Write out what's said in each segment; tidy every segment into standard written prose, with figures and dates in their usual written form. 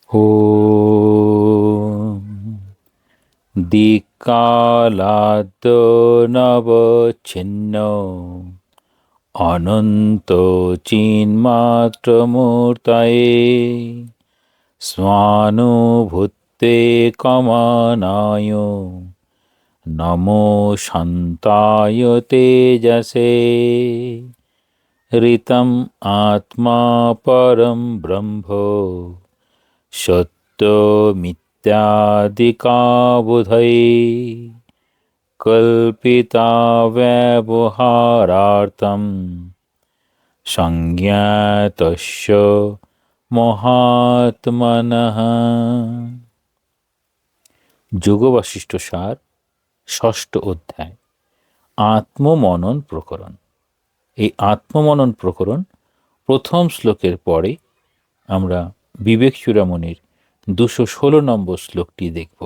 ॐ दिक्कालाद् नवच्छिन्नो अनन्तो चिन्मात्रमूर्तये स्वानुभूते कमनाय नमो शान्ताय तेजसे ऋतम् आत्मा परं ब्रह्म सत्यमित्यादिकाबुधये कल्पिता व्यवहारार्थं संज्ञातस्य মহাত্মনঃ। যোগ বাশিষ্ঠ সার, ষষ্ঠ অধ্যায়, আত্মমনন প্রকরণ। এই আত্মমনন প্রকরণ প্রথম শ্লোকের পরে আমরা বিবেক চূড়ামণির 216 নম্বর শ্লোকটি দেখব।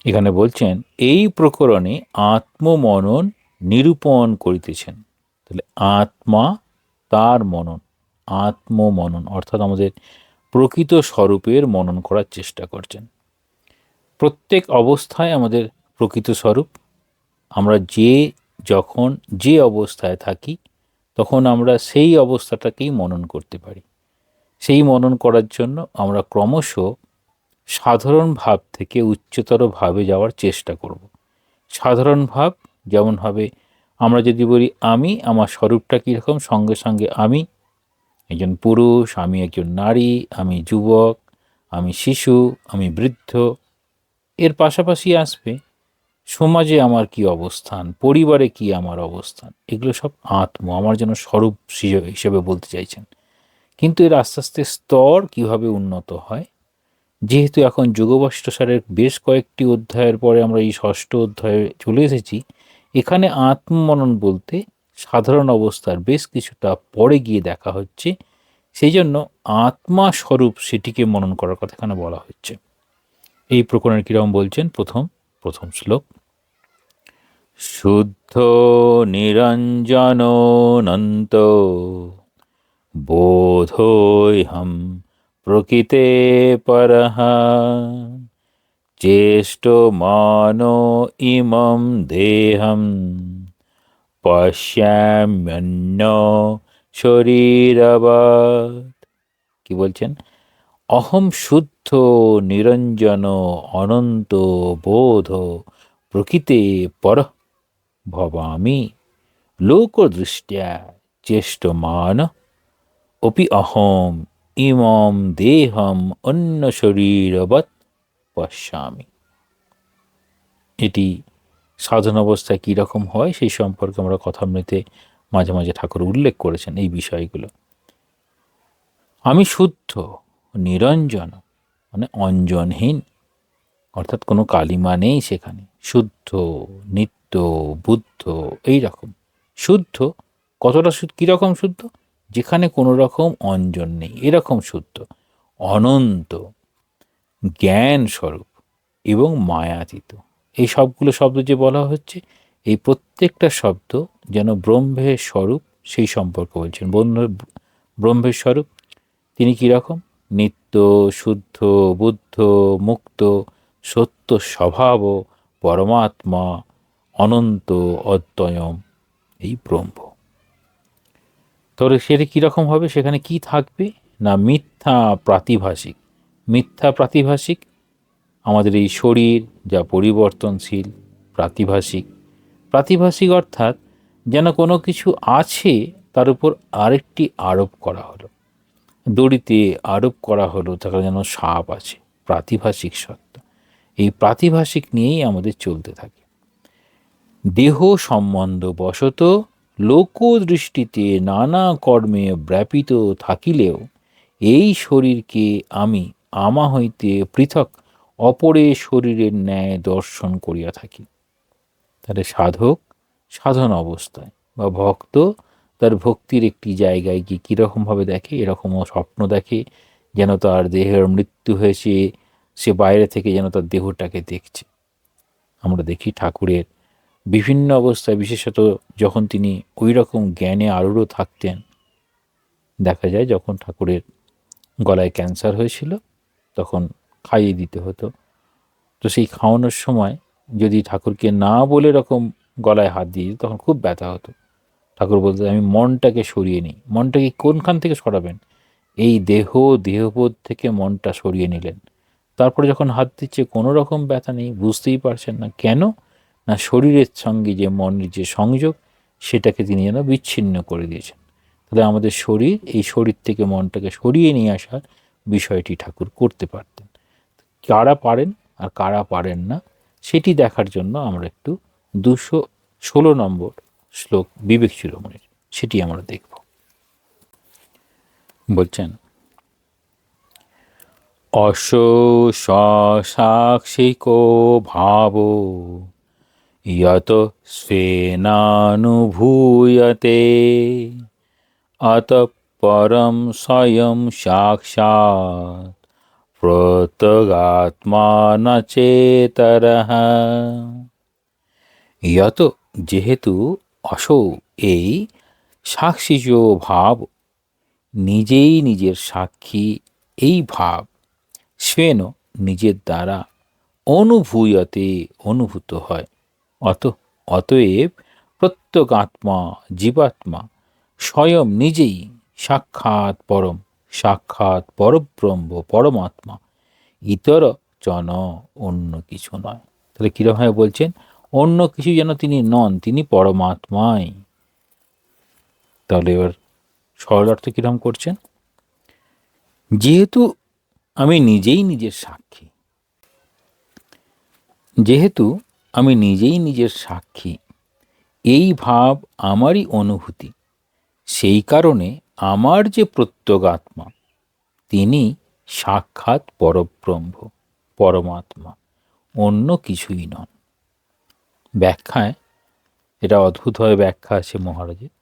এখানে বলছেন, এই প্রকরণে আত্মমনন নিরূপণ করিতেছেন। তাহলে আত্মা, তার মনন, আত্মমনন অর্থাৎ আমাদের প্রকৃত স্বরূপের মনন করার চেষ্টা করছেন। প্রত্যেক অবস্থায় আমাদের প্রকৃত স্বরূপ, আমরা যখন যে অবস্থায় থাকি তখন আমরা সেই অবস্থাটাকেই মনন করতে পারি। সেই মনন করার জন্য আমরা ক্রমশ সাধারণ ভাব থেকে উচ্চতর ভাবে যাওয়ার চেষ্টা করব। সাধারণ ভাব যেমন হবে, আমরা যদি বলি আমি, আমার স্বরূপটা কীরকম, সঙ্গে সঙ্গে আমি একজন পুরুষ, আমি একজন নারী, আমি যুবক, আমি শিশু, আমি বৃদ্ধ। এর পাশাপাশি আসবে সমাজে আমার কি অবস্থান, পরিবারে কি আমার অবস্থান, এগুলো সব আমার যেন স্বরূপ হিসেবে বলতে চাইছেন। কিন্তু এর আস্তে আস্তে স্তর কিভাবে উন্নত হয়, যেহেতু এখন যোগবাশিষ্ঠ সারের বেশ কয়েকটি অধ্যায়ের পরে আমরা এই ষষ্ঠ অধ্যায়ে চলে এসেছি, এখানে আত্মমনন বলতে সাধারণ অবস্থার বেশ কিছুটা পরে গিয়ে দেখা হচ্ছে। সেই জন্য আত্মা স্বরূপ সেটিকে মনন করার কথা এখানে বলা হচ্ছে। এই প্রকরণের কিরকম বলছেন, প্রথম শ্লোক, শুদ্ধ নিরঞ্জনন্ত বোধোহম প্রকৃতে পরঃ চেষ্টমানো ইমং দেহম পশ্যাম্যন্য শরীরবৎ। কি বলছেন, অহম শুদ্ধ নিরঞ্জন অনন্ত বোধ প্রকৃতে পরঃ ভবামি লোকদৃষ্ট্যা চেষ্টমান অপি অহম ইমম দেহম অন্য শরীরবৎ পশ্যামি। এটি সাধন অবস্থায় কীরকম হয় সেই সম্পর্কে আমরা কথামৃতে মাঝে মাঝে ঠাকুর উল্লেখ করেছেন এই বিষয়গুলো। আমি শুদ্ধ, নিরঞ্জন মানে অঞ্জনহীন, অর্থাৎ কোনো কালিমা নেই সেখানে। শুদ্ধ, নিত্য, বুদ্ধ, এই রকম শুদ্ধ। কতটা কীরকম শুদ্ধ, যেখানে কোনো রকম অঞ্জন নেই, এরকম শুদ্ধ। অনন্ত, জ্ঞান স্বরূপ এবং মায়াতীত। এই সবগুলো শব্দ যে বলা হচ্ছে, এই প্রত্যেকটা শব্দ যেন ব্রহ্মের স্বরূপ সেই সম্পর্কে বলছেন। ব্রহ্মের স্বরূপ তিনি কীরকম, নিত্য, শুদ্ধ, বুদ্ধ, মুক্ত, সত্য স্বভাব, পরমাত্মা, অনন্ত, অদ্বয়ম, এই ব্রহ্ম। তাহলে সেটা কীরকম হবে, সেখানে কি থাকবে না, মিথ্যা প্রাতিভাসিক। মিথ্যা প্রাতিভাসিক আমাদের এই শরীর যা পরিবর্তনশীল, প্রাতিভাসিক। প্রাতিভাসিক অর্থাৎ যেন কোনো কিছু আছে, তার উপর আরেকটি আরোপ করা হলো, দড়িতে আরোপ করা হলো, তার যেন সাপ আছে, প্রাতিভাসিক সত্তা। এই প্রাতিভাসিক নিয়েই আমাদের চলতে থাকে। দেহ সম্বন্ধ বশত লোকদৃষ্টিতে নানা কর্মে ব্যাপৃত থাকিলেও এই শরীরকে আমি আমা হইতে পৃথক অপরে শরীরের ন্যায় দর্শন করিয়া থাকি। তাহলে সাধক সাধন অবস্থায় বা ভক্ত তার ভক্তির একটি জায়গায় গিয়ে কীরকমভাবে দেখে, এরকমও স্বপ্ন দেখে যেন তার দেহের মৃত্যু হয়েছে, সে বাইরে থেকে যেন তার দেহটাকে দেখছে। আমরা দেখি ঠাকুরের বিভিন্ন অবস্থায়, বিশেষত যখন তিনি ওই রকম জ্ঞানে আরূঢ় থাকতেন, দেখা যায় যখন ঠাকুরের গলায় ক্যান্সার হয়েছিল, তখন খাইয়ে দিতে হতো। তো সেই খাওয়ানোর সময় যদি ঠাকুরকে না বলে এরকম গলায় হাত দিয়ে দিত, তখন খুব ব্যথা হতো। ঠাকুর বলতে, আমি মনটাকে সরিয়ে নিই। মনটাকে কোনখান থেকে সরাবেন? এই দেহবোধ থেকে মনটা সরিয়ে নিলেন। তারপরে যখন হাত দিচ্ছে কোনো রকম ব্যথা নেই, বুঝতেই পারছেন না কেন, না শরীরের সঙ্গে যে মনের যে সংযোগ, সেটাকে তিনি যেন বিচ্ছিন্ন করে দিয়েছেন। তাহলে আমাদের শরীর, এই শরীর থেকে মনটাকে সরিয়ে নিয়ে আসার বিষয়টি ঠাকুর করতে পারতেন। কারা পারেন আর কারা পারেন না, সেটি দেখার জন্য আমরা একটু 216 নম্বর শ্লোক বিবেক চূড়ামণির, সেটি আমরা দেখব। বলছেন, অসাক্ষিকো ভাব ইয়ত স্বেনানুভূয়তে অত পরম স্বয়ং সাক্ষাৎ প্রত্যগাত্মান চেতরঃ। ইয়ত যেহেতু, অসৌ এই, সাক্ষীজ ভাব নিজেই নিজের সাক্ষী, এই ভাব স্বেন নিজের দ্বারা, অনুভূয়তে অনুভূত হয়, অতএব প্রত্যগাত্মা জীবাত্মা স্বয়ং নিজেই সাক্ষাৎ পরব্রহ্ম পরমাত্মা, ইতর জন অন্য কিছু নয়। তাহলে কিরকমভাবে বলছেন? অন্য কিছু যেন তিনি নন, তিনি পরমাত্মাই। তাহলে এবার সরল অর্থ কিরকম করছেন? যেহেতু আমি নিজেই নিজের সাক্ষী, যেহেতু আমি নিজেই নিজের সাক্ষী, এই ভাব আমারই অনুভূতি, সেই কারণে আমার যে প্রত্যগাত্মা, তিনি সাক্ষাৎ পরব্রহ্ম পরমাত্মা, অন্য কিছুই নন। ব্যাখ্যায় এটা অদ্ভুতভাবে ব্যাখ্যা আছে মহারাজের।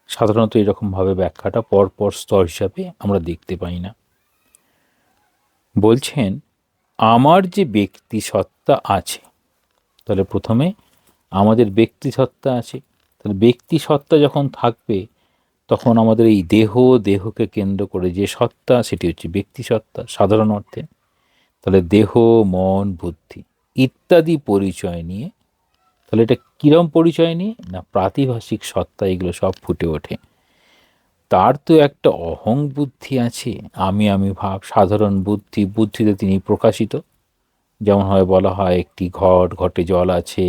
সাধারণত এরকমভাবে ব্যাখ্যাটা পরপর স্তর হিসাবে আমরা দেখতে পাই না। বলছেন, আমার যে ব্যক্তি সত্তা আছে, তাহলে প্রথমে আমাদের ব্যক্তি সত্তা আছে। তাহলে ব্যক্তি সত্তা যখন থাকবে, তখন আমাদের এই দেহকে কেন্দ্র করে যে সত্তা, সেটি হচ্ছে ব্যক্তি সত্তা সাধারণ অর্থে। তাহলে দেহ, মন, বুদ্ধি ইত্যাদি পরিচয় নিয়ে, তাহলে এটা কিরম পরিচয় নিয়ে? না প্রাতিভাসিক সত্তা এগুলো সব ফুটে ওঠে। তার তো একটা অহং বুদ্ধি আছে, আমি ভাব, সাধারণ বুদ্ধিতে তিনি প্রকাশিত। যেমন হয়, বলা হয় একটি ঘটে জল আছে,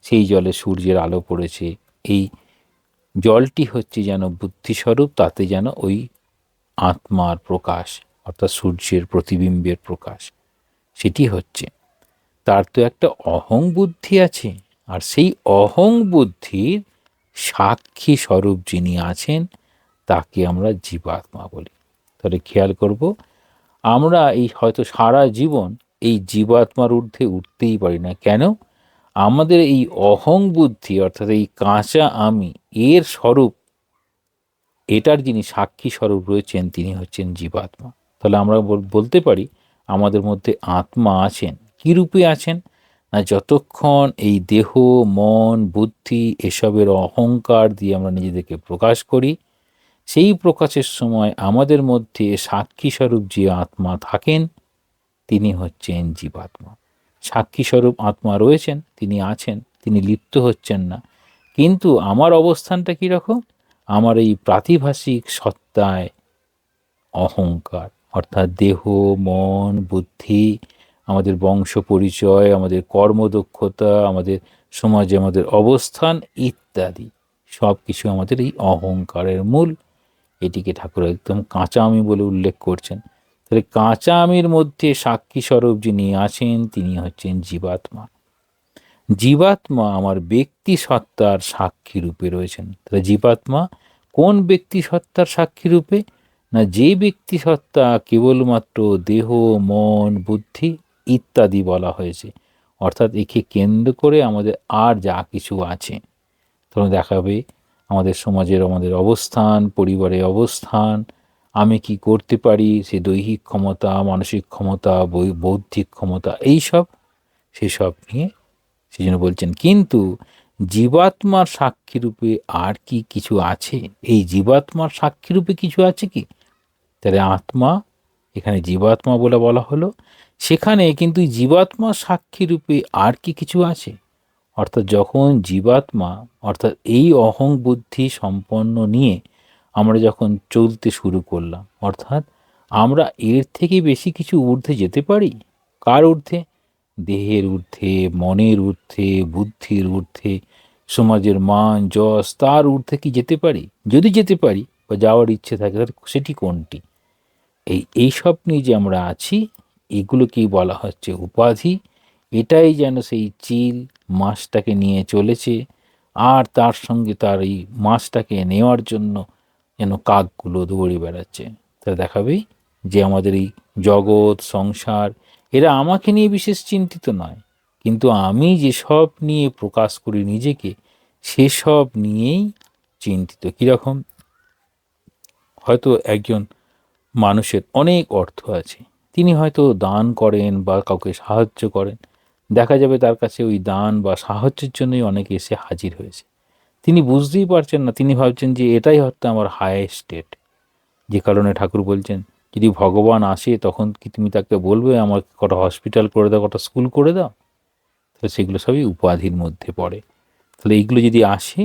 সেই জলে সূর্যের আলো পড়েছে, এই জলটি হচ্ছে যেন বুদ্ধিস্বরূপ, তাতে যেন ওই আত্মার প্রকাশ, অর্থাৎ সূর্যের প্রতিবিম্বের প্রকাশ সেটি হচ্ছে। তার তো একটা অহং বুদ্ধি আছে, আর সেই অহং বুদ্ধির সাক্ষী স্বরূপ যিনি আছেন, তাকে আমরা জীবাত্মা বলি। তাহলে খেয়াল করব, আমরা এই হয়তো সারা জীবন এই জীবাত্মার ঊর্ধ্বে উঠতেই পারি না। কেন? আমাদের এই অহং বুদ্ধি, অর্থাৎ এই কাঁচা আমি, এর স্বরূপ, এটার যিনি সাক্ষী স্বরূপ রয়েছেন, তিনি হচ্ছেন জীবাত্মা। তাহলে আমরা বলতে পারি আমাদের মধ্যে আত্মা আছেন। কী রূপে আছেন? না যতক্ষণ এই দেহ, মন, বুদ্ধি এসবের অহংকার দিয়ে আমরা নিজেদেরকে প্রকাশ করি, সেই প্রকাশের সময় আমাদের মধ্যে সাক্ষী স্বরূপ যে আত্মা থাকেন, তিনি হচ্ছেন জীবাত্মা। সাক্ষী স্বরূপ আত্মা রয়েছেন, তিনি আছেন, তিনি লিপ্ত হচ্ছেন না। কিন্তু আমার অবস্থানটা কীরকম? আমার এই প্রাতিভাসিক সত্তায় অহংকার, অর্থাৎ দেহ, মন, বুদ্ধি, আমাদের বংশ পরিচয়, আমাদের কর্মদক্ষতা, আমাদের সমাজে আমাদের অবস্থান ইত্যাদি সব কিছু আমাদের এই অহংকারের মূল। এটিকে ঠাকুর একদম কাঁচা আমি বলে উল্লেখ করছেন। তাহলে কাঁচা আমির মধ্যে সাক্ষী স্বরূপ যিনি আছেন, তিনি হচ্ছেন জীবাত্মা। জীবাত্মা আমার ব্যক্তি সত্তার সাক্ষী রূপে রয়েছেন। তাহলে জীবাত্মা কোন ব্যক্তি সত্তার সাক্ষী রূপে? না যে ব্যক্তি সত্তা কেবলমাত্র দেহ, মন, বুদ্ধি ইত্যাদি বলা হয়েছে, অর্থাৎ একে কেন্দ্র করে আমাদের আর যা কিছু আছে, তখন দেখাবে আমাদের সমাজের আমাদের অবস্থান, পরিবারের অবস্থান, আমি কি করতে পারি, সে দৈহিক ক্ষমতা, মানসিক ক্ষমতা, বৌদ্ধিক ক্ষমতা, এইসব, সেসব নিয়ে সেই জন্য বলছেন। কিন্তু জীবাত্মার সাক্ষীরূপে আর কি কিছু আছে? এই জীবাত্মার সাক্ষীরূপে কিছু আছে কি? তাহলে আত্মা এখানে জীবাত্মা বলে বলা হলো, সেখানে কিন্তু জীবাত্মা সাক্ষী রূপে আর কি কিছু আছে? অর্থাৎ যখন জীবাত্মা, অর্থাৎ এই অহং বুদ্ধি সম্পন্ন নিয়ে আমরা যখন চলতে শুরু করলাম, অর্থাৎ আমরা এর থেকে বেশি কিছু ঊর্ধ্বে যেতে পারি? কার ঊর্ধ্বে? দেহের ঊর্ধ্বে, মনের ঊর্ধ্বে, বুদ্ধির ঊর্ধ্বে, সমাজের মান যশ তার ঊর্ধ্বে কি যেতে পারি? যদি যেতে পারি বা যাওয়ার ইচ্ছে থাকে, তাহলে সেটি কোনটি? এইসব নিয়ে যে আমরা আছি, এগুলোকেই বলা হচ্ছে উপাধি। এটাই যেন সেই চিল মাছটাকে নিয়ে চলেছে, আর তার সঙ্গে তার এই মাছটাকে নেওয়ার জন্য যেন কাকগুলো দৌড়ে বেড়াচ্ছে। তা দেখাবেই যে আমাদের এই জগৎ সংসার, এরা আমাকে নিয়ে বিশেষ চিন্তিত নয়, কিন্তু আমি যেসব নিয়ে প্রকাশ করি নিজেকে, সেসব নিয়েই চিন্তিত। কীরকম? হয়তো একজন মানুষের অনেক অর্থ আছে, তিনি হয়তো দান করেন বা কাউকে সাহায্য করেন, দেখা যাবে তার কাছে ওই দান বা সাহায্যের জন্যই অনেকে এসে হাজির হয়েছে। তিনি বুঝতেই পারছেন না, তিনি ভাবছেন যে এটাই হয়তো আমার হায়েস্ট স্টেট। যে কারণে ঠাকুর বলছেন, যদি ভগবান আসে তখন কি তুমি তাকে বলবে আমার কটা হসপিটাল করে দাও, কটা স্কুল করে দাও? তাহলে সেগুলো সবই উপাধির মধ্যে পড়ে। তাহলে এইগুলো যদি আসে,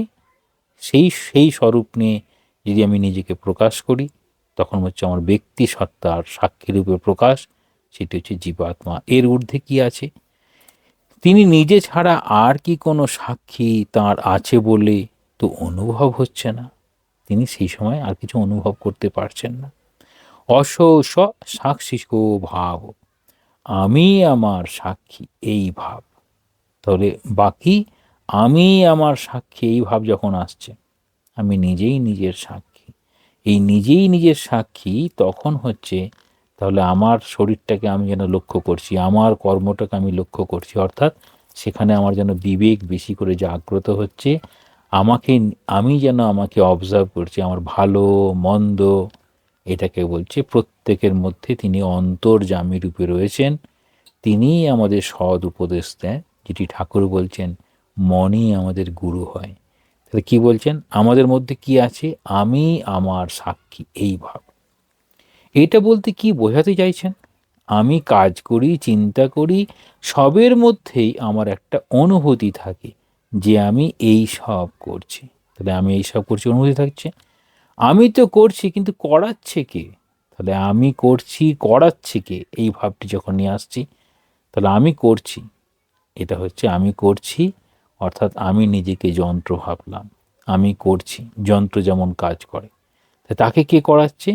সেই সেই স্বরূপ নিয়ে যদি আমি নিজেকে প্রকাশ করি, তখন হচ্ছে আমার ব্যক্তি সত্তার সাক্ষী রূপে প্রকাশ, সেটি হচ্ছে জীবাত্মা। এর ঊর্ধ্বে কি আছে? তিনি নিজে ছাড়া আর কি কোনো সাক্ষী তার আছে বলে তো অনুভব হচ্ছে না। তিনি সেই সময় আর কিছু অনুভব করতে পারছেন না। অসৌস সাক্ষিকো ভাব, আমি আমার সাক্ষী এই ভাব। তাহলে বাকি আমি আমার সাক্ষী এই ভাব যখন আসছে, আমি নিজেই নিজের সাক্ষী, এই নিজেই নিজের সাক্ষী তখন হচ্ছে, তাহলে আমার শরীরটাকে আমি যেন লক্ষ্য করছি, আমার কর্মটাকে আমি লক্ষ্য করছি, অর্থাৎ সেখানে আমার যেন বিবেক বেশি করে জাগ্রত হচ্ছে। আমাকে, আমি যেন আমাকে অবজার্ভ করছি, আমার ভালো মন্দ, এটাকে বলছে প্রত্যেকের মধ্যে তিনি অন্তর্যামী রূপে রয়েছেন। তিনিই আমাদের সৎ উপদেশ দেন, যেটি ঠাকুর বলছেন মনই আমাদের গুরু হয়। তাহলে কি বলছেন? আমাদের মধ্যে কি আছে? আমি আমার সাক্ষী এই ভাব। এটা বলতে কি বোঝাতে চাইছেন? আমি কাজ করি, চিন্তা করি, সবের মধ্যেই আমার একটা অনুভূতি থাকে যে আমি এই সব করছি। তাহলে আমি এই সব করছি, অনুভূতি থাকছে। আমি তো করছি, কিন্তু করাচ্ছে কে? তাহলে আমি করছি, করাচ্ছে কে? এই ভাবটি যখন নিয়ে আসছি, তাহলে আমি করছি, এটা হচ্ছে আমি করছি, অর্থাৎ আমি নিজেকে যন্ত্র ভাবলাম। আমি করছি, যন্ত্র যেমন কাজ করে, তাকে কে করাচ্ছে?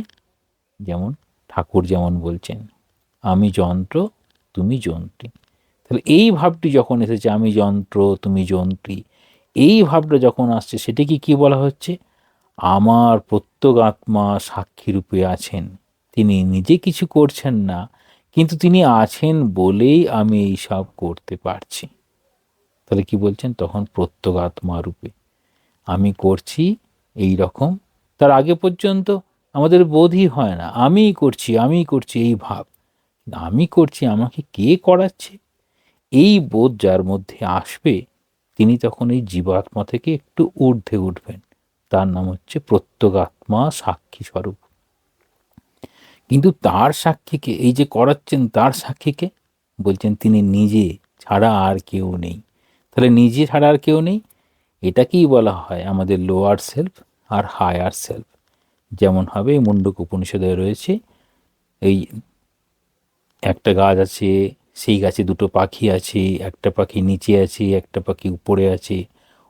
যেমন ঠাকুর যেমন বলছেন, আমি যন্ত্র, তুমি যন্ত্রী। তাহলে এই ভাবটি যখন এসেছে, আমি যন্ত্র তুমি যন্ত্রী, এই ভাবটা যখন আসছে, সেটাকে কি বলা হচ্ছে? আমার প্রত্যগাত্মা সাক্ষী রূপে আছেন। তিনি নিজে কিছু করছেন না, কিন্তু তিনি আছেন বলেই আমি এই সব করতে পারছি। তাহলে কি বলছেন? তখন প্রত্যগাত্মা রূপে আমি করছি এই রকম। তার আগে পর্যন্ত আমাদের বোধই হয় না, আমিই করছি, আমিই করছি এই ভাব। আমি করছি, আমাকে কে করাচ্ছে, এই বোধ যার মধ্যে আসবে, তিনি তখন এই জীবাত্মা থেকে একটু ঊর্ধ্বে উঠবেন। তার নাম হচ্ছে প্রত্যগাত্মা সাক্ষী স্বরূপ। কিন্তু তার সাক্ষীকে, এই যে করাচ্ছেন তার সাক্ষীকে বলছেন তিনি নিজে ছাড়া আর কেউ নেই। তাহলে নিজে ছাড়া আর কেউ নেই, এটাকেই বলা হয় আমাদের লোয়ার সেলফ আর হায়ার সেলফ। যেমন হবে মুন্ডক উপনিষদে রয়েছে, এই একটা গাছ আছে, সেই গাছে দুটো পাখি আছে, একটা পাখি নিচে আছে, একটা পাখি উপরে আছে।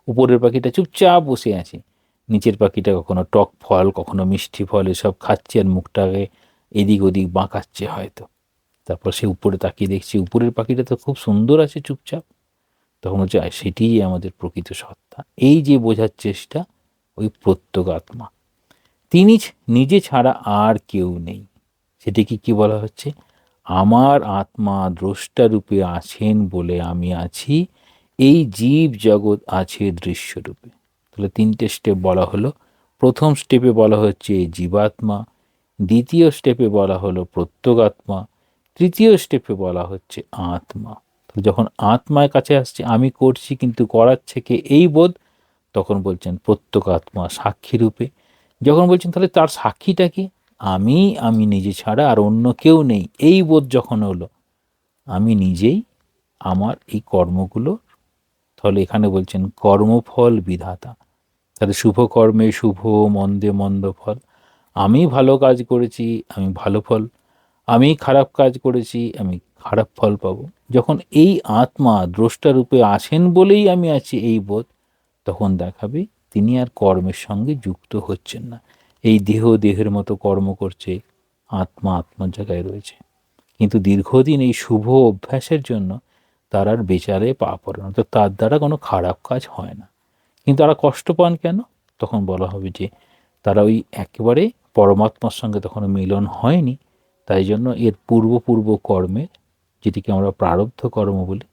উপরের পাখিটা চুপচাপ বসে আছে, নিচের পাখিটা কখনো টক ফল, কখনো মিষ্টি ফল এসব খাচ্ছে, আর মুখটাকে এদিক ওদিক বাঁকাচ্ছে হয়তো। তারপর সে উপরে তাকিয়ে দেখছে, উপরের পাখিটা তো খুব সুন্দর আছে চুপচাপ। তখন হচ্ছে সেটিই আমাদের প্রকৃত সত্তা। এই যে বোঝার চেষ্টা, ওই প্রত্যগাত্মা, তিনি নিজে ছাড়া আর কেউ নেই। সেটিকে কি বলা হচ্ছে? আমার আত্মা দ্রষ্টা রূপে আছেন বলে আমি আছি, এই জীব জগৎ আছে দৃশ্যরূপে। তাহলে তিনটে স্টেপ বলা হলো। প্রথম স্টেপে বলা হচ্ছে জীবাত্মা, দ্বিতীয় স্টেপে বলা হলো প্রত্যগাত্মা, তৃতীয় স্টেপে বলা হচ্ছে আত্মা। যখন আত্মার কাছে আসছে, আমি করছি কিন্তু করাচ্ছে কে, এই বোধ, তখন বলছেন প্রত্যগাত্মা সাক্ষী রূপে। যখন বলছেন তাহলে তার সাক্ষীটা কি, আমি আমি নিজে ছাড়া আর অন্য কেউ নেই, এই বোধ যখন হলো, আমি নিজেই আমার এই কর্মগুলো, তাহলে এখানে বলছেন কর্মফল বিধাতা, তাহলে শুভ কর্মে শুভ, মন্দে মন্দ ফল। আমি ভালো কাজ করেছি, আমি ভালো ফল, আমি খারাপ কাজ করেছি, আমি খারাপ ফল পাবো। যখন এই আত্মা দ্রষ্টা রূপে আছেন বলেই আমি আছি এই বোধ, তখন দেখাবে তিনি আর কর্মের সঙ্গে যুক্ত হচ্ছেন না। এই দেহ দেহের মতো কর্ম করছে, আত্মা আত্মার জায়গায় রয়েছে। কিন্তু দীর্ঘদিন এই শুভ অভ্যাসের জন্য তার আর বেচারে পা পড়ে না, তো তার দ্বারা কোনো খারাপ কাজ হয় না। কিন্তু তারা কষ্ট পান কেন? তখন বলা হবে যে তারা ওই একেবারে পরমাত্মার সঙ্গে তখনও মিলন হয়নি, তাই জন্য এর পূর্ব পূর্ব কর্মের, যেটিকে আমরা প্রারব্ধ কর্ম বলি,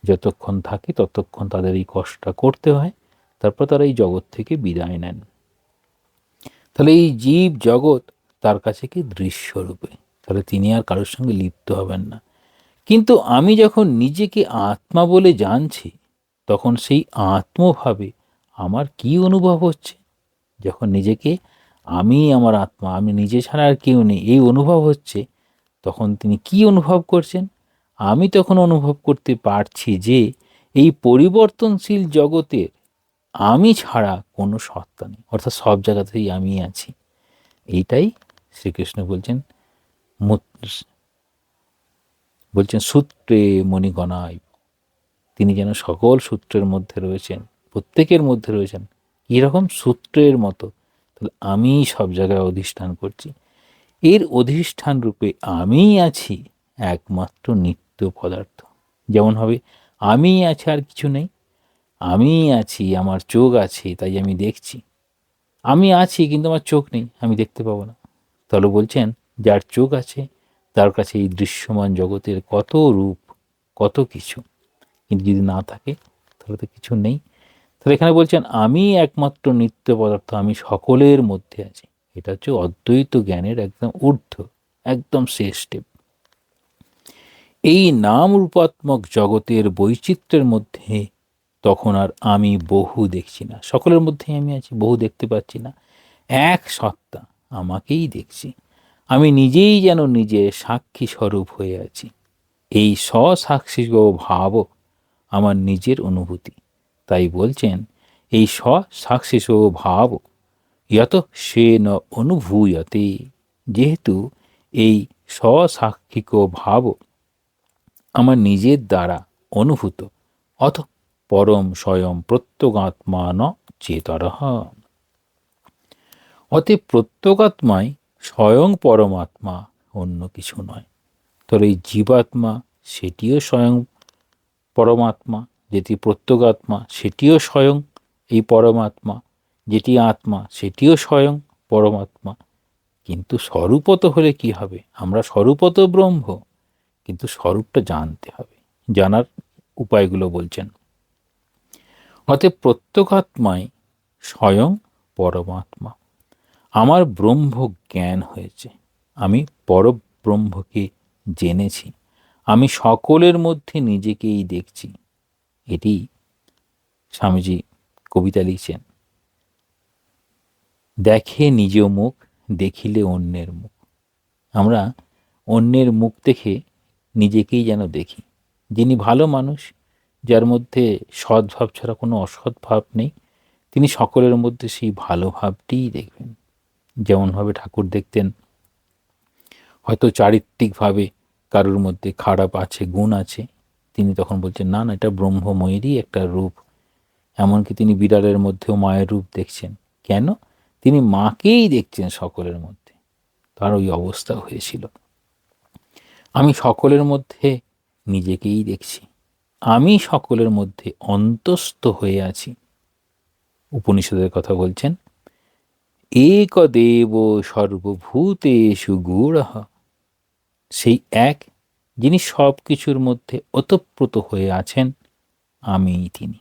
যতক্ষণ থাকে ততক্ষণ তাদের এই কষ্টটা করতে হয়, তারপর তারা এই জগৎ থেকে বিদায় নেন। তাহলে এই জীব জগৎ তার কাছে কি দৃশ্যরূপে, তাহলে তিনি আর কারোর সঙ্গে লিপ্ত হবেন না। কিন্তু আমি যখন নিজেকে আত্মা বলে জানছি, তখন সেই আত্মভাবে আমার কি অনুভব হচ্ছে? যখন নিজেকে আমি আমার আত্মা, আমি নিজে ছাড়া আর কেউ নেই, এই অনুভব হচ্ছে, তখন তিনি কি অনুভব করছেন? আমি তখন অনুভব করতে পারছি যে এই পরিবর্তনশীল জগতের আমি ছাড়া কোনো সত্তা নেই, অর্থাৎ সব জায়গাতেই আমি আছি। এইটাই শ্রীকৃষ্ণ বলছেন, বলছেন সূত্রে মণিগণায়, তিনি যেন সকল সূত্রের মধ্যে রয়েছেন, প্রত্যেকের মধ্যে রয়েছেন। কীরকম? সূত্রের মতো। তাহলে আমি সব জায়গায় অধিষ্ঠান করছি, এর অধিষ্ঠান রূপে আমিই আছি একমাত্র নিত্য পদার্থ। যেমন হবে আমি আছি আর কিছু নেই, আমি আছি, আমার চোখ আছে তাই আমি দেখছি, আমি আছি কিন্তু আমার চোখ নেই, আমি দেখতে পাবো না। তাহলে বলছেন যার চোখ আছে তার কাছে এই দৃশ্যমান জগতের কত রূপ, কত কিছু, কিন্তু যদি না থাকে তাহলে তো কিছু নেই। তাহলে এখানে বলছেন আমি একমাত্র নিত্য পদার্থ, আমি সকলের মধ্যে আছি। এটা হচ্ছে অদ্বৈত জ্ঞানের একদম ঊর্ধ্ব, একদম শেষ স্টেপ। এই নাম রূপাত্মক জগতের বৈচিত্র্যের মধ্যে তখন আর আমি বহু দেখছি না, সকলের মধ্যেই আমি আছি, বহু দেখতে পাচ্ছি না। এক সত্তা আমাকেই দেখছি, আমি নিজেই যেন নিজে সাক্ষী স্বরূপ হয়ে আছি। এই স্বসাক্ষী ভাব আমার নিজের অনুভূতি। তাই বলছেন এই স্বসাক্ষী ভাব ইয়ত সে ন অনুভূয়তে, যেহেতু এই স্বসাক্ষিক ভাব আমার নিজের দ্বারা অনুভূত, অথ পরম স্বয়ং প্রত্যগাত্মান চেতরঃ, অতএব প্রত্যগাত্মাই স্বয়ং পরমাত্মা, অন্য কিছু নয়। তোর এই জীবাত্মা সেটিও স্বয়ং পরমাত্মা, যেটি প্রত্যগাত্মা সেটিও স্বয়ং এই পরমাত্মা, যেটি আত্মা সেটিও স্বয়ং পরমাত্মা। কিন্তু স্বরূপত হলে কি হবে? আমরা স্বরূপত ব্রহ্ম, কিন্তু স্বরূপটা জানতে হবে, জানার উপায়গুলো বলছেন। অতএব প্রত্যগাত্মাই স্বয়ং পরমাত্মা, আমার ব্রহ্ম জ্ঞান হয়েছে, আমি পরব্রহ্মকে জেনেছি, আমি সকলের মধ্যে নিজেকেই দেখছি। এটি স্বামীজি কবিতা লিখছেন, দেখে নিজ মুখ দেখিলে অন্যের মুখ। আমরা অন্যের মুখ দেখে নিজেকেই যেন দেখি। যিনি ভালো মানুষ, যার মধ্যে সদ্ভাব ছাড়া কোনো অসৎ ভাব নেই, তিনি সকলের মধ্যে সেই ভালো ভাবটিই দেখবেন। যেমনভাবে ঠাকুর দেখতেন, হয়তো চারিত্রিকভাবে কারোর মধ্যে খারাপ আছে, গুণ আছে, তিনি তখন বলছেন না না, এটা ব্রহ্মময়েরই একটা রূপ। এমনকি তিনি বিড়ালের মধ্যেও মায়ের রূপ দেখছেন। কেন? তিনি মাকেই দেখছেন সকলের মধ্যে। তার ওই অবস্থা হয়েছিল। আমি সকলের মধ্যে নিজেকেই দেখছি, আমি সকলের মধ্যে অন্তস্থ হয়ে আছি। উপনিষদের কথা বলছেন, একদেব সর্বভূতেষু গূঢ়ঃ, সেই এক যিনি সব কিছুর মধ্যে ওতপ্রোত হয়ে আছেন, আমিই তিনি।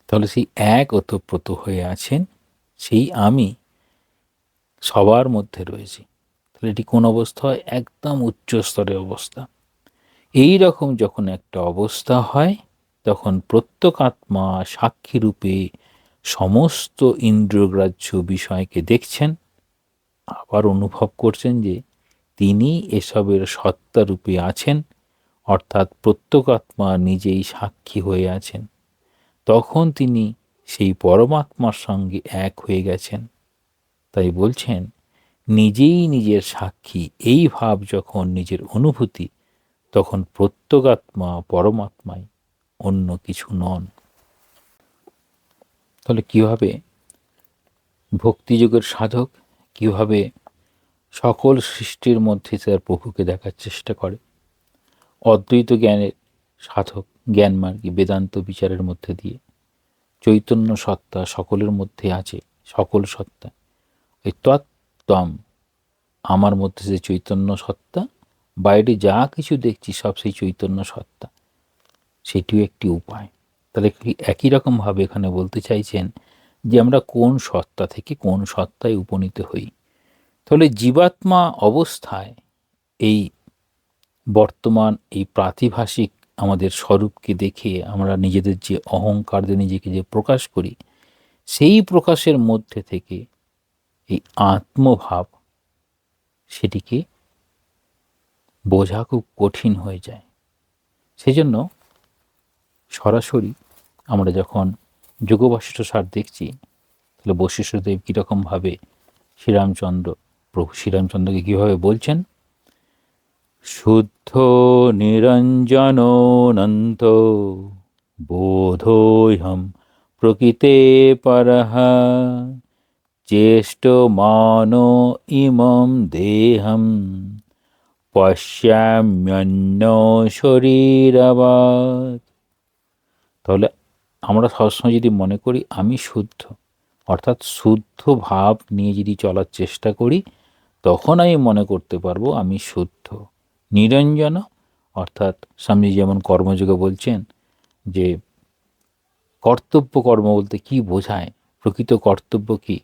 তাহলে সেই এক ওতপ্রোত হয়ে আছেন, সেই আমি সবার মধ্যে রয়েছি। তাহলে এটি কোন অবস্থা হয়? একদম উচ্চ স্তরের অবস্থা। এই রকম যখন একটা অবস্থা হয়, তখন প্রত্যেকাত্মা সাক্ষী রূপে সমস্ত ইন্দ্রিয়গ্রাহ্য বিষয়কে দেখছেন, আবার অনুভব করছেন যে তিনি এসবের সত্তারূপে আছেন, অর্থাৎ প্রত্যেকাত্মা নিজেই সাক্ষী হয়ে আছেন। তখন তিনি সেই পরমাত্মার সঙ্গে এক হয়ে গেছেন। তাই বলছেন, নিজেই নিজের সাক্ষী এই ভাব যখন নিজের অনুভূতি, তখন প্রত্যেগাত্মা পরমাত্মাই, অন্য কিছু নন। তাহলে কিভাবে ভক্তিযোগের সাধক কিভাবে সকল সৃষ্টির মধ্যে তার প্রভুকে দেখার চেষ্টা করে? অদ্বৈত জ্ঞানের সাধক জ্ঞান মার্গী বেদান্ত বিচারের মধ্যে দিয়ে চৈতন্য সত্তা সকলের মধ্যে আছে, সকল সত্তা এই তত্ত্বম, আমার মধ্যে যে চৈতন্য সত্তা, বাইরে যা কিছু দেখছি সব সেই চৈতন্য সত্তা, সেটিও একটি উপায়। তাহলে একই রকমভাবে এখানে বলতে চাইছেন যে আমরা কোন সত্তা থেকে কোন সত্তায় উপনীত হই। তাহলে জীবাত্মা অবস্থায় এই বর্তমান এই প্রাতিভাসিক আমাদের স্বরূপকে দেখে আমরা নিজেদের যে অহংকার দিয়ে নিজেকে যে প্রকাশ করি, সেই প্রকাশের মধ্যে থেকে এই আত্মভাব, সেটিকে বোঝা খুব কঠিন হয়ে যায়। সেজন্য সরাসরি আমরা যখন যোগবাশিষ্ঠ সার দেখছি, তাহলে বশিষ্ঠদেব কীরকমভাবে শ্রীরামচন্দ্র, প্রভু শ্রীরামচন্দ্রকে কীভাবে বলছেন, শুদ্ধ নিরঞ্জনন্ত বোধোহম প্রকৃতে পরঃ চেষ্টমান ইমম দেহম পশ্যাম্যন্য শরীরবৎ। তাহলে আমরা সবসময় যদি মনে করি আমি শুদ্ধ, অর্থাৎ শুদ্ধ ভাব নিয়ে যদি চলার চেষ্টা করি, তখন আমি মনে করতে পারবো আমি শুদ্ধ। নিরঞ্জন অর্থাৎ স্বামীজি যেমন কর্মযোগে বলছেন যে কর্তব্য কর্ম বলতে কি বোঝায়, প্রকৃত কর্তব্য কি,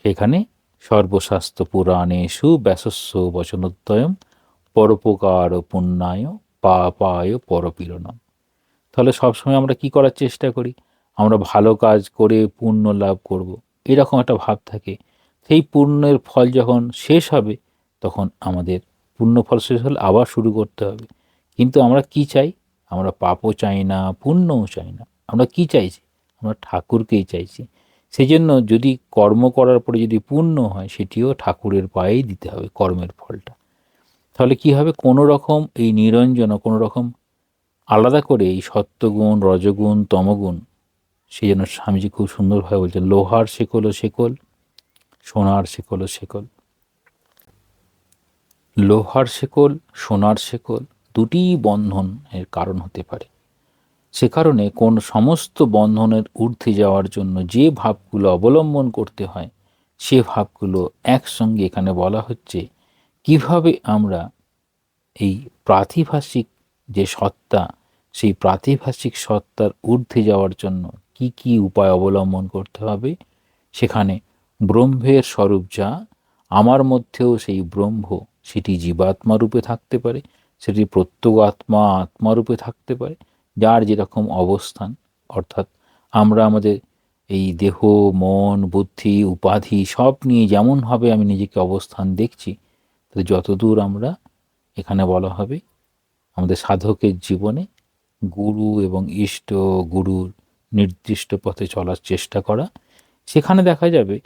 সেখানে সর্বশাস্ত্র পুরাণেষু ব্যাসস্য বচনোদ্বয়ম পরোপকার পুণ্যায় পাপায় পরপীড়নম। তাহলে সবসময় আমরা কি করার চেষ্টা করি, আমরা ভালো কাজ করে পুণ্য লাভ করব, এরকম একটা ভাব থাকে। সেই পুণ্যের ফল যখন শেষ হবে, তখন আমাদের পুণ্যফল শেষ হলে আবার শুরু করতে হবে। কিন্তু আমরা কি চাই, আমরা পাপও চাই না, পুণ্যও চাই না, আমরা কি চাইছি, আমরা ঠাকুরকেই চাইছি। সেই জন্য যদি কর্ম করার পরে যদি পুণ্য হয়, সেটিও ঠাকুরের পায়েই দিতে হবে কর্মের ফলটা। তাহলে কি হবে, কোনো রকম এই নিরঞ্জন, কোনো রকম আলাদা করে এই সত্যগুণ রজগুণ তমগুণ, সেই জন্য স্বামীজি খুব সুন্দরভাবে বলছেন, লোহার শেকল ও শেকল, সোনার শেকল ও শেকল। লোহার শেকল, সোনার শেকল দুটিই বন্ধনের কারণ হতে পারে। সে কারণে কোন সমস্ত বন্ধনের ঊর্ধ্বে যাওয়ার জন্য যে ভাবগুলো অবলম্বন করতে হয়, সে ভাবগুলো একসঙ্গে এখানে বলা হচ্ছে। কিভাবে আমরা এই প্রাতিভাসিক যে সত্তা, সেই প্রাতিভাসিক সত্তার ঊর্ধ্বে যাওয়ার জন্য কি কি উপায় অবলম্বন করতে হবে, সেখানে ব্রহ্মের স্বরূপ যা, আমার মধ্যেও সেই ব্রহ্ম, সেটি জীবাত্মা রূপে থাকতে পারে, সেটি প্রত্যেগাত্মা আত্মারূপে থাকতে পারে, যার যেরকম অবস্থান। অর্থাৎ আমরা আমাদের এই দেহ মন বুদ্ধি উপাধি সব নিয়ে যেমনভাবে আমি নিজেকে অবস্থান দেখছি, তাহলে যতদূর আমরা এখানে বলা হবে আমাদের সাধকের জীবনে গুরু এবং ইষ্ট গুরুর নির্দিষ্ট পথে চলার চেষ্টা করা, সেখানে দেখা যাবে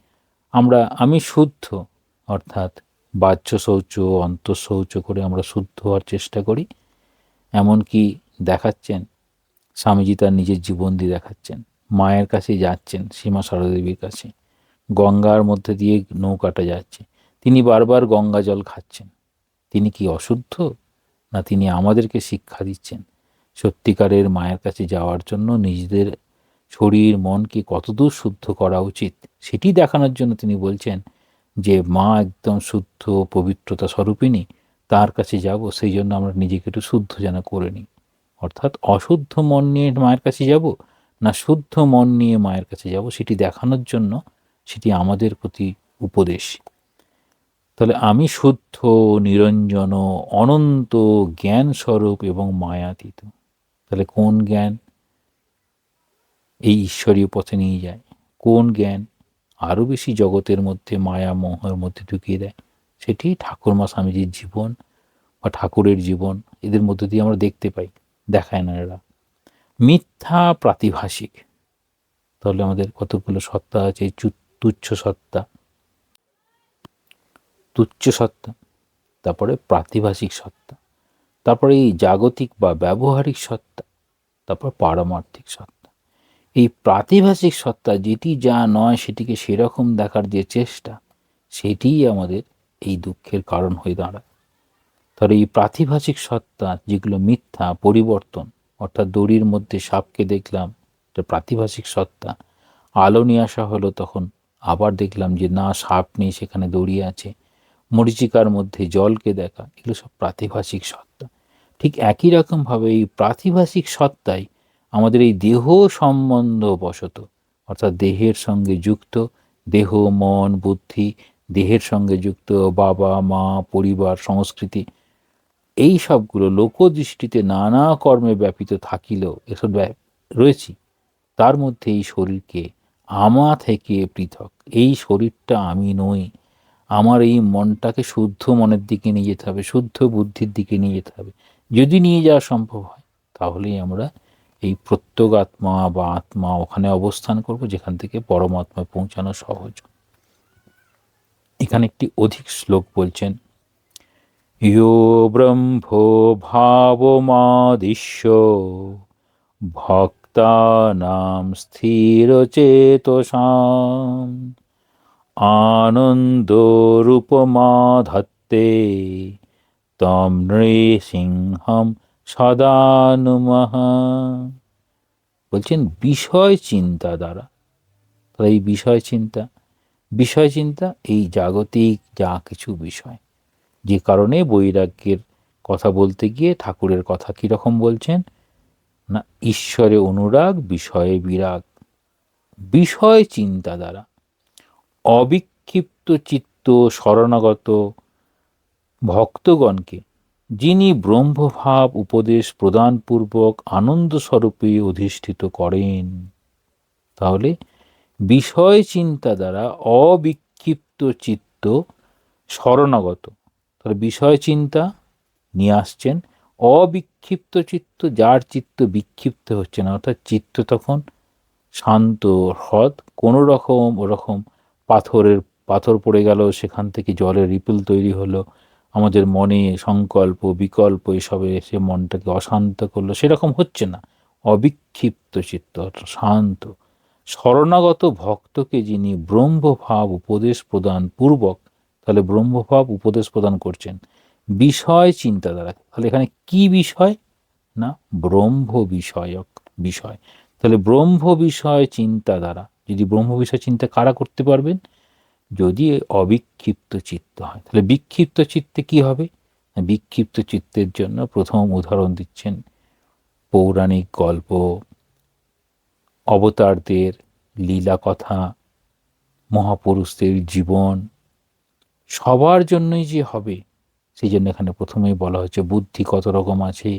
আমি শুদ্ধ, অর্থাৎ বাহ্য শৌচ অন্তঃশৌচ করে আমরা শুদ্ধ হওয়ার চেষ্টা করি। এমনকি দেখাচ্ছেন স্বামীজি তার নিজের জীবন দিয়ে দেখাচ্ছেন, মায়ের কাছে যাচ্ছেন, সীমা সারদেবীর কাছে, গঙ্গার মধ্যে দিয়ে নৌকাটা যাচ্ছে, তিনি বারবার গঙ্গা জল খাচ্ছেন। তিনি কি অশুদ্ধ, না তিনি আমাদেরকে শিক্ষা দিচ্ছেন সত্যিকারের মায়ের কাছে যাওয়ার জন্য নিজেদের শরীর মনকে কতদূর শুদ্ধ করা উচিত, সেটি দেখানোর জন্য তিনি বলছেন যে মা একদম শুদ্ধ পবিত্রতা স্বরূপিণী, তার কাছে যাব, সেই জন্য আমরা নিজেকে একটু শুদ্ধ যেন করে নিই। অর্থাৎ অশুদ্ধ মন নিয়ে মায়ের কাছে যাব, না শুদ্ধ মন নিয়ে মায়ের কাছে যাব, সেটি দেখানোর জন্য সেটি আমাদের প্রতি উপদেশ। তাহলে আমি শুদ্ধ নিরঞ্জন অনন্ত জ্ঞান স্বরূপ এবং মায়াতীত। তাহলে কোন জ্ঞান এই ঈশ্বরীয় পথে নিয়ে যায়, কোন জ্ঞান আরও বেশি জগতের মধ্যে মায়া মোহের মধ্যে ঢুকিয়ে দেয়। সেটি ঠাকুরমা স্বামীজির জীবন বা ঠাকুরের জীবন, এদের মধ্যে দিয়ে আমরা দেখতে পাই। দেখায় না এরা মিথ্যা প্রাতিভাসিক। তাহলে আমাদের কতগুলো সত্তা আছে, তুচ্ছ সত্তা, তুচ্ছ সত্তা, তারপরে প্রাতিভাসিক সত্তা, তারপরে এই জাগতিক বা ব্যবহারিক সত্তা, তারপর পারমার্থিক সত্তা। এই প্রাতিভাসিক সত্তা যেটি যা নয় সেটিকে সেরকম দেখার যে চেষ্টা, সেটিই আমাদের এই দুঃখের কারণ হয়ে দাঁড়ায়। তাহলে এই প্রাতিভাসিক সত্তা যেগুলো মিথ্যা, পরিবর্তন, অর্থাৎ দড়ির মধ্যে সাপকে দেখলাম, এটা প্রাতিভাসিক সত্তা। আলো নিয়ে আসা হলো, তখন আবার দেখলাম যে না, সাপ নেই, সেখানে দড়ি আছে। মরীচিকার মধ্যে জলকে দেখা, এগুলো সব প্রাতিভাসিক সত্তা। ঠিক একই রকমভাবে এই প্রাতিভাসিক সত্তাই আমাদের এই দেহ সম্বন্ধ বশত, অর্থাৎ দেহের সঙ্গে যুক্ত, দেহ মন বুদ্ধি, দেহের সঙ্গে যুক্ত বাবা মা পরিবার সংস্কৃতি, এই সবগুলো লোকদৃষ্টিতে নানা কর্মে ব্যাপিত থাকিলেও এসব রয়েছি। তার মধ্যে এই শরীরকে আমা থেকে পৃথক, এই শরীরটা আমি নই। আমার এই মনটাকে শুদ্ধ মনের দিকে নিয়ে যেতে হবে, শুদ্ধ বুদ্ধির দিকে নিয়ে যেতে হবে। যদি নিয়ে যাওয়া সম্ভব হয়, তাহলেই আমরা এই প্রত্যগাত্মা বা আত্মা ওখানে অবস্থান করব, যেখান থেকে পরমাত্মায় পৌঁছানো সহজ। এখানে একটি অধিক শ্লোক বলছেন, ইয়ো ব্রহ্মো ভাবমাদিশ্য ভক্তানাং স্থিরচেতসাম আনন্দরূপমাধত্তে তম নৃসিংহম সদা নুমঃ। বলছেন বিষয় চিন্তা দ্বারা। তাহলে এই বিষয় চিন্তা এই জাগতিক যা কিছু বিষয়, যে কারণে বৈরাগ্যের কথা বলতে গিয়ে ঠাকুরের কথা কীরকম বলছেন না, ঈশ্বরে অনুরাগ, বিষয়ে বিরাগ। বিষয় চিন্তা দ্বারা অবিক্ষিপ্ত চিত্ত শরণাগত ভক্তগণকে যিনি ব্রহ্মভাব উপদেশ প্রদানপূর্বক আনন্দস্বরূপে অধিষ্ঠিত করেন। তাহলে বিষয় চিন্তা দ্বারা অবিক্ষিপ্ত চিত্ত শরণাগত, তাহলে বিষয় চিন্তা নিয়ে আসছেন অবিক্ষিপ্ত চিত্ত, যার চিত্ত বিক্ষিপ্ত হচ্ছে না, অর্থাৎ চিত্ত তখন শান্ত, হ্রদ, কোনো রকম ওরকম পাথর পড়ে গেল, সেখান থেকে জলের রিপল তৈরি হলো, আমাদের মনে সংকল্প বিকল্প এসবে এসে মনটাকে অশান্ত করলো, সেরকম হচ্ছে না। অবিক্ষিপ্ত চিত্ত, শান্ত শরণাগত ভক্তকে যিনি ব্রহ্মভাব উপদেশ প্রদান পূর্বক, তাহলে ব্রহ্মভাব উপদেশ প্রদান করছেন বিষয় চিন্তা দ্বারা। তাহলে এখানে কি বিষয় না, ব্রহ্ম বিষয়ক বিষয়। তাহলে ব্রহ্ম বিষয় চিন্তা দ্বারা, যদি ব্রহ্ম বিষয় চিন্তা কারা করতে পারবেন, যদি অবিক্ষিপ্ত চিত্ত হয়। তাহলে বিক্ষিপ্ত চিত্তে কি হবে, বিক্ষিপ্ত চিত্তের জন্য প্রথম উদাহরণ দিচ্ছেন পৌরাণিক গল্প, অবতারদের লীলা কথা, মহাপুরুষদের জীবন, সবার জন্যই যে হবে সেই জন্য এখানে প্রথমেই বলা হচ্ছে বুদ্ধি কত রকম আছে,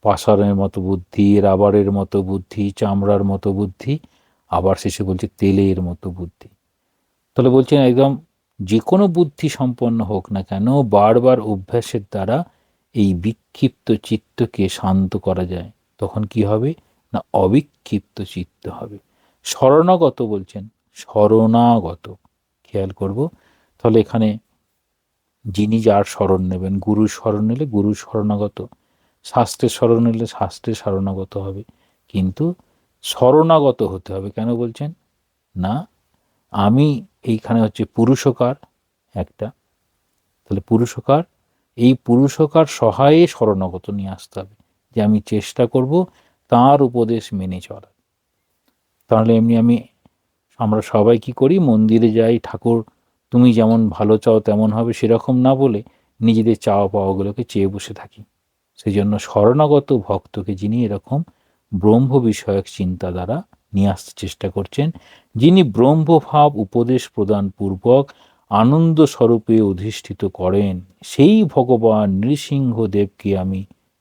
পাষাণের মতো বুদ্ধি, রাবারের মতো বুদ্ধি, চামড়ার মতো বুদ্ধি, আবার শেষে বলছে তেলের মতো বুদ্ধি। তাহলে বলছেন একদম যে কোনো বুদ্ধি সম্পন্ন হোক না কেন, বারবার অভ্যাসের দ্বারা এই বিক্ষিপ্ত চিত্তকে শান্ত করা যায়। তখন কি হবে না, অবিক্ষিপ্ত চিত্ত হবে। শরণাগত বলছেন, শরণাগত খেয়াল করব। তাহলে এখানে যিনি যার শরণ নেবেন, গুরুর শরণ নিলে গুরুর শরণাগত, শাস্ত্রের শরণ নিলে শাস্ত্রের শরণাগত হবে। কিন্তু শরণাগত হতে হবে কেন বলছেন না, আমি এইখানে হচ্ছে পুরুষকার একটা, তাহলে পুরুষকার, এই পুরুষকার সহায়ে শরণাগত নিয়ে আসতে হবে, যে আমি চেষ্টা করব তার উপদেশ মেনে চলার। তাহলে এমনি আমরা সবাই কি করি, মন্দিরে যাই, ঠাকুর তুমি যেমন ভালো চাও তেমন হবে সেরকম না বলে নিজেদের চাওয়া পাওয়াগুলোকে চেয়ে বসে থাকি। সেই জন্য শরণাগত ভক্তকে যিনি এরকম ব্রহ্ম বিষয়ক চিন্তা দ্বারা নিয়ে আসতে চেষ্টা করছেন, যিনি ব্রহ্মভাব উপদেশ প্রদান পূর্বক আনন্দ স্বরূপে অধিষ্ঠিত করেন, সেই ভগবান নৃসিংহদেবকে আমি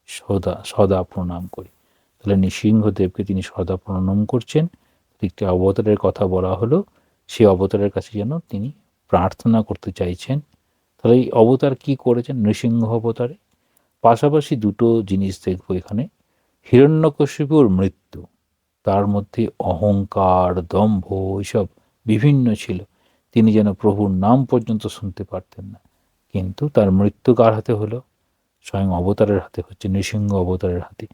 সদা সদা প্রণাম করি। তাহলে নৃসিংহদেবকে তিনি সদা প্রণাম করছেন। একটি অবতারের কথা বলা হলো, সেই অবতারের কাছে যেন তিনি প্রার্থনা করতে চাইছেন। তাহলে এই অবতার কি করেছেন নৃসিংহ অবতারে? পাশাপাশি দুটো জিনিস দেখব এখানে। হিরণ্যকশিপুর মৃত্যু, তার মধ্যে অহংকার, দম্ভ এসব বিভিন্ন ছিল। তিনি যেন প্রভুর নাম পর্যন্ত শুনতে পারতেন না। কিন্তু তার মৃত্যু কার হাতে হলো? স্বয়ং অবতারের হাতে হচ্ছে, নৃসিংহ অবতারের হাতে।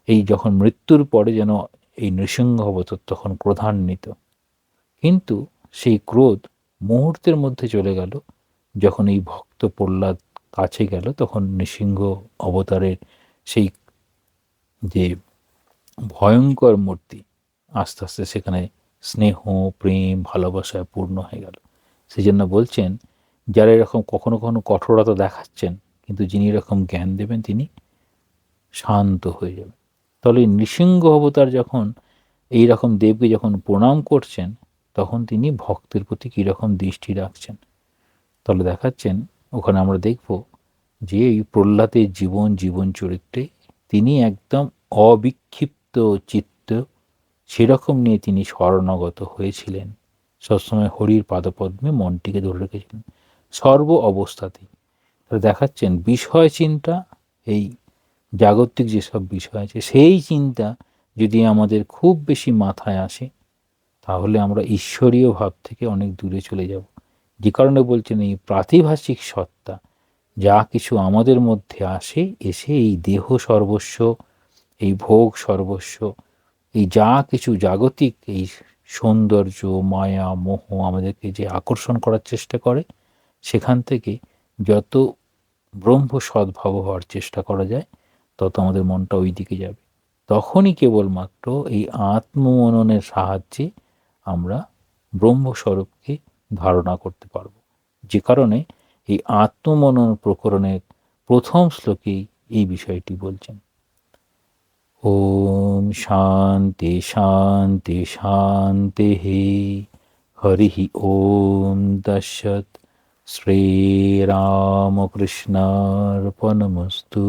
এই যখন মৃত্যুর পরে যেন এই নৃসিংহ অবতার তখন ক্রোধান্বিত, কিন্তু সেই ক্রোধ মুহূর্তের মধ্যে চলে গেল। যখন এই ভক্ত প্রহ্লাদ কাছে গেল, তখন নৃসিংহ অবতারের সেই যে ভয়ঙ্কর মূর্তি আস্তে আস্তে সেখানে স্নেহ, প্রেম, ভালোবাসায় পূর্ণ হয়ে গেল। সেই জন্য বলছেন, যারা এরকম কখনো কখনো কঠোরতা দেখাচ্ছেন, কিন্তু যিনি এরকম জ্ঞান দেবেন তিনি শান্ত হয়ে যাবেন। তাহলে নৃসিংহ অবতার যখন এই রকম দেবকে যখন প্রণাম করছেন, তখন তিনি ভক্তের প্রতি কীরকম দৃষ্টি রাখছেন। তাহলে দেখাচ্ছেন, ওখানে আমরা দেখব যে এই প্রহ্লাদের জীবন চরিত্রে তিনি একদম অবিক্ষিপ্ত চিত্ত সেরকম নিয়ে তিনি শরণাগত হয়েছিলেন। সবসময় হরির পাদপদ্মে মনটিকে ধরে রেখেছিলেন সর্ব অবস্থাতেই। তাহলে দেখাচ্ছেন বিষয় চিন্তা, এই জাগতিক যেসব বিষয় আছে সেই চিন্তা যদি আমাদের খুব বেশি মাথায় আসে, তাহলে আমরা ঈশ্বরীয় ভাব থেকে অনেক দূরে চলে যাব। যে কারণে বলছেন এই প্রাতিভাসিক সত্তা যা কিছু আমাদের মধ্যে আসে, এসে এই দেহ সর্বস্ব, এই ভোগ সর্বস্ব, এই যা কিছু জাগতিক এই সৌন্দর্য, মায়া, মোহ আমাদেরকে যে আকর্ষণ করার চেষ্টা করে, সেখান থেকে যত ব্রহ্ম সদ্ভাব হওয়ার চেষ্টা করা যায়, তত আমাদের মনটা ওই দিকে যাবে। তখনই কেবলমাত্র এই আত্মমননের সাহায্যে আমরা ব্রহ্মস্বরূপকে ধারণা করতে পারব। যে কারণে এই আত্মমনন প্রকরণের প্রথম শ্লোকেই এই বিষয়টি বলছেন। ওম শান্তি শান্তি শান্তি। হরি ওম দশত শ্রীরামকৃষ্ণার্পণমস্তু।